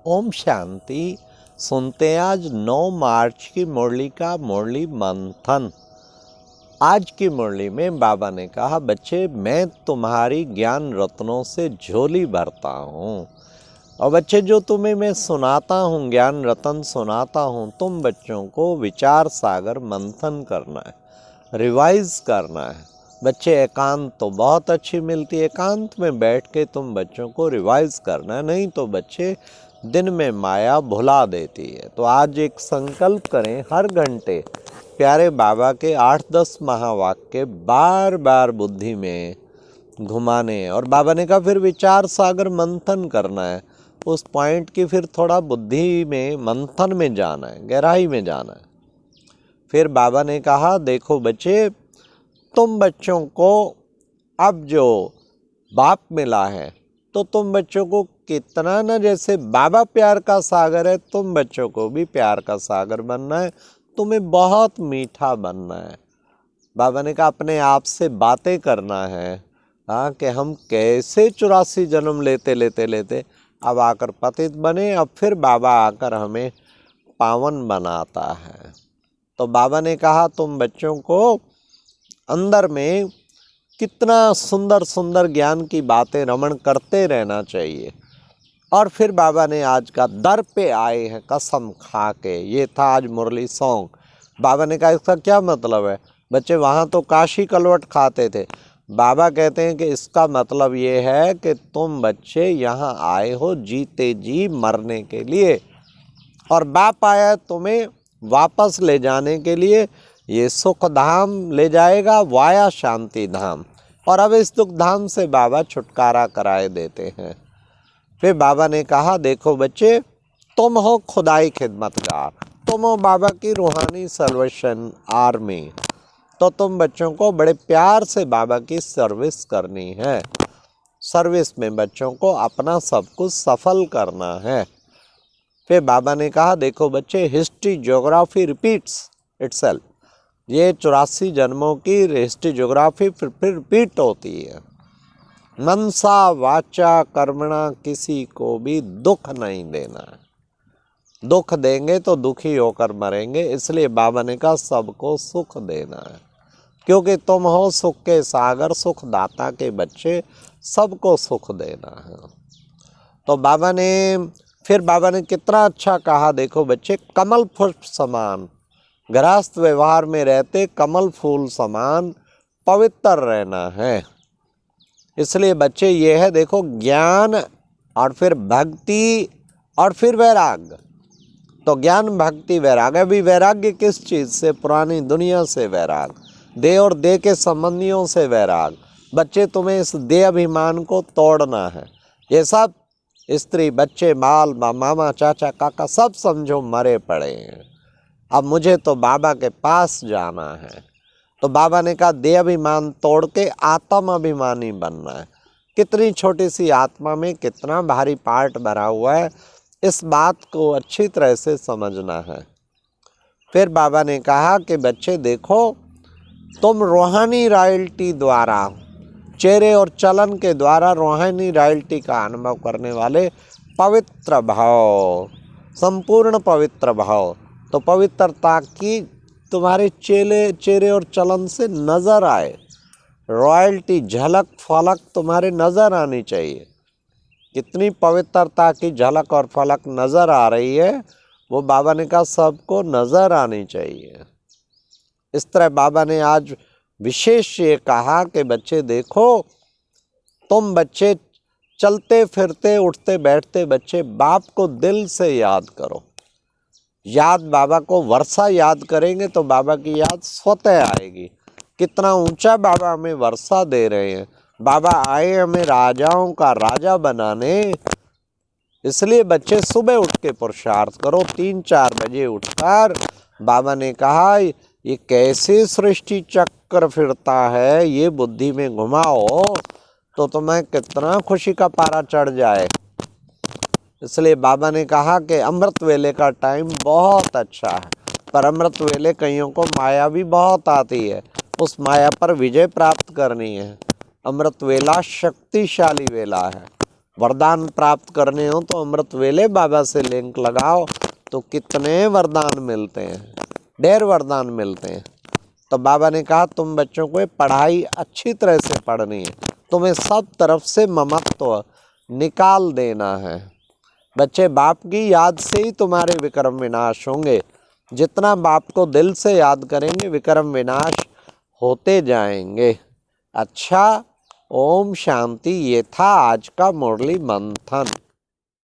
ओम शांति। सुनते हैं आज 9 मार्च की मुरली का मुरली मंथन। आज की मुरली में बाबा ने कहा, बच्चे मैं तुम्हारी ज्ञान रत्नों से झोली भरता हूँ। और बच्चे जो तुम्हें मैं सुनाता हूँ, ज्ञान रत्न सुनाता हूँ, तुम बच्चों को विचार सागर मंथन करना है, रिवाइज करना है। बच्चे एकांत तो बहुत अच्छी मिलती है, एकांत में बैठ के तुम बच्चों को रिवाइज करना है, नहीं तो बच्चे दिन में माया भुला देती है। तो आज एक संकल्प करें, हर घंटे प्यारे बाबा के 8-10 महावाक्य बार बार बुद्धि में घुमाने। और बाबा ने कहा फिर विचार सागर मंथन करना है, उस पॉइंट की फिर थोड़ा बुद्धि में मंथन में जाना है, गहराई में जाना है। फिर बाबा ने कहा, देखो बच्चे, तुम बच्चों को अब जो बाप मिला है तो तुम बच्चों को कितना न, जैसे बाबा प्यार का सागर है, तुम बच्चों को भी प्यार का सागर बनना है, तुम्हें बहुत मीठा बनना है। बाबा ने कहा अपने आप से बातें करना है, हाँ, कि हम कैसे 84 जन्म लेते लेते लेते अब आकर पतित बने, अब फिर बाबा आकर हमें पावन बनाता है। तो बाबा ने कहा तुम बच्चों को अंदर में कितना सुंदर सुंदर ज्ञान की बातें रमण करते रहना चाहिए। और फिर बाबा ने आज का दर पे आए हैं कसम खा के, ये था आज मुरली सॉन्ग। बाबा ने कहा इसका क्या मतलब है? बच्चे वहाँ तो काशी कलवट खाते थे। बाबा कहते हैं कि इसका मतलब ये है कि तुम बच्चे यहाँ आए हो जीते जी मरने के लिए, और बाप आया तुम्हें वापस ले जाने के लिए। ये सुख धाम ले जाएगा वाया शांति धाम, और अब इस दुख धाम से बाबा छुटकारा कराए देते हैं। फिर बाबा ने कहा, देखो बच्चे, तुम हो खुदाई खिदमतगार, तुम हो बाबा की रूहानी सर्वेशन आर्मी, तो तुम बच्चों को बड़े प्यार से बाबा की सर्विस करनी है। सर्विस में बच्चों को अपना सब कुछ सफल करना है। फिर बाबा ने कहा, देखो बच्चे, हिस्ट्री ज्योग्राफी रिपीट्स इटसेल्फ। ये 84 जन्मों की हिस्ट्री ज्योग्राफी फिर रिपीट होती है। मनसा वाचा कर्मणा किसी को भी दुख नहीं देना है। दुख देंगे तो दुखी होकर मरेंगे, इसलिए बाबा ने कहा सबको सुख देना है, क्योंकि तुम हो सुख के सागर, सुख दाता के बच्चे, सबको सुख देना है। तो बाबा ने कितना अच्छा कहा, देखो बच्चे, कमल पुष्प समान, गृहस्थ व्यवहार में रहते कमल फूल समान पवित्र रहना है। इसलिए बच्चे ये है, देखो, ज्ञान और फिर भक्ति और फिर वैराग्य। तो ज्ञान भक्ति वैराग्य। अभी वैराग्य किस चीज़ से? पुरानी दुनिया से वैराग्य, देह और देह के संबंधियों से वैराग्य। बच्चे, तुम्हें इस देह अभिमान को तोड़ना है। ये सब स्त्री बच्चे माल मामा चाचा काका सब समझो मरे पड़े हैं, अब मुझे तो बाबा के पास जाना है। तो बाबा ने कहा देह अभिमान तोड़ के आत्म अभिमानी बनना है। कितनी छोटी सी आत्मा में कितना भारी पार्ट भरा हुआ है, इस बात को अच्छी तरह से समझना है। फिर बाबा ने कहा कि बच्चे देखो, तुम रूहानी रॉयल्टी द्वारा, चेहरे और चलन के द्वारा रूहानी रॉयल्टी का अनुभव करने वाले पवित्र भाव, संपूर्ण पवित्र भाव, तो पवित्रता की तुम्हारे चेहरे और चलन से नज़र आए, रॉयल्टी झलक फलक तुम्हारे नज़र आनी चाहिए। कितनी पवित्रता की झलक और फलक नज़र आ रही है, वो बाबा ने कहा सबको नज़र आनी चाहिए। इस तरह बाबा ने आज विशेष ये कहा कि बच्चे देखो, तुम बच्चे चलते फिरते उठते बैठते बच्चे बाप को दिल से याद करो। याद बाबा को वर्षा याद करेंगे तो बाबा की याद स्वतः आएगी। कितना ऊंचा बाबा हमें वर्षा दे रहे हैं। बाबा आए हमें राजाओं का राजा बनाने, इसलिए बच्चे सुबह उठ के पुरुषार्थ करो। 3-4 बजे उठकर बाबा ने कहा ये कैसे सृष्टि चक्र फिरता है, ये बुद्धि में घुमाओ तो तुम्हें कितना खुशी का पारा चढ़ जाए। इसलिए बाबा ने कहा कि अमृत वेले का टाइम बहुत अच्छा है, पर अमृत वेले कईयों को माया भी बहुत आती है, उस माया पर विजय प्राप्त करनी है। अमृत वेला शक्तिशाली वेला है। वरदान प्राप्त करने हो तो अमृत वेले बाबा से लिंक लगाओ, तो कितने वरदान मिलते हैं, ढेर वरदान मिलते हैं। तो बाबा ने कहा तुम बच्चों को पढ़ाई अच्छी तरह से पढ़नी है, तुम्हें सब तरफ से ममत्व निकाल देना है। बच्चे, बाप की याद से ही तुम्हारे विक्रम विनाश होंगे। जितना बाप को दिल से याद करेंगे विक्रम विनाश होते जाएंगे। अच्छा, ओम शांति। ये था आज का मुरली मंथन।